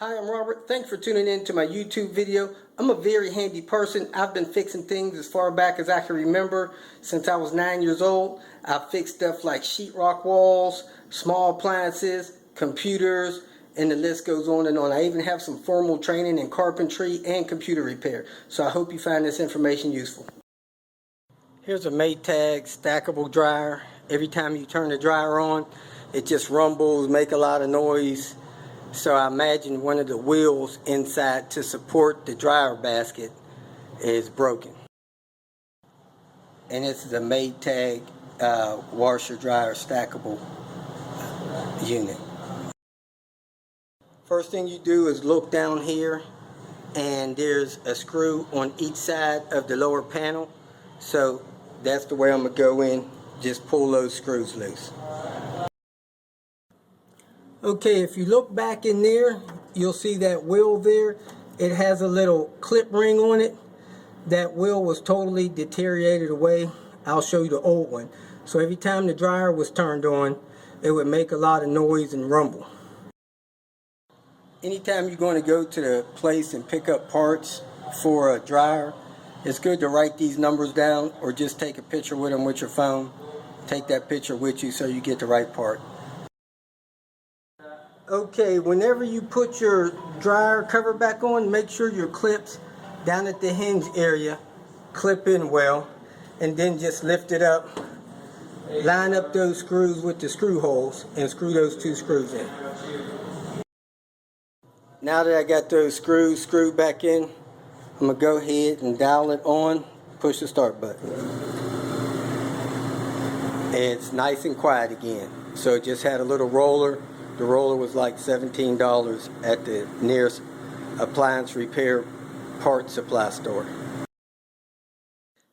Hi, I'm Robert. Thanks for tuning in to my YouTube video. I'm a very handy person. I've been fixing things as far back as I can remember. Since I was 9 years old, I've fixed stuff like sheetrock walls, small appliances, computers, and the list goes on and on. I even have some formal training in carpentry and computer repair. So I hope you find this information useful. Here's a Maytag stackable dryer. Every time you turn the dryer on, it just rumbles, make a lot of noise. So I imagine one of the wheels inside to support the dryer basket is broken. And this is a Maytag washer dryer stackable unit. First thing you do is look down here, and there's a screw on each side of the lower panel. So that's the way I'm going to go in. Just pull those screws loose. Okay, if you look back in there, you'll see that wheel there. It has a little clip ring on it. That wheel was totally deteriorated away. I'll show you the old one. So every time the dryer was turned on, it would make a lot of noise and rumble. Anytime you're going to go to the place and pick up parts for a dryer, it's good to write these numbers down or just take a picture with them with your phone. Take that picture with you so you get the right part. Okay, whenever you put your dryer cover back on, make sure your clips down at the hinge area clip in well, and then just lift it up, line up those screws with the screw holes, and screw those two screws in. Now that I got those screws screwed back in, I'm going to go ahead and dial it on, push the start button. It's nice and quiet again. So it just had a little roller. The roller was like $17 at the nearest appliance repair part supply store.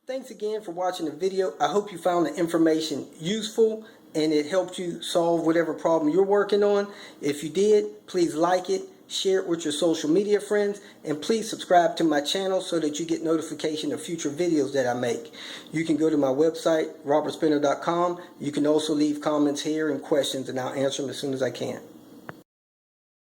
Thanks again for watching the video. I hope you found the information useful and it helped you solve whatever problem you're working on. If you did, please like it, share it with your social media friends, and please subscribe to my channel so that you get notification of future videos that I make. You can go to my website, robertspinner.com. You can also leave comments here and questions, and I'll answer them as soon as I can.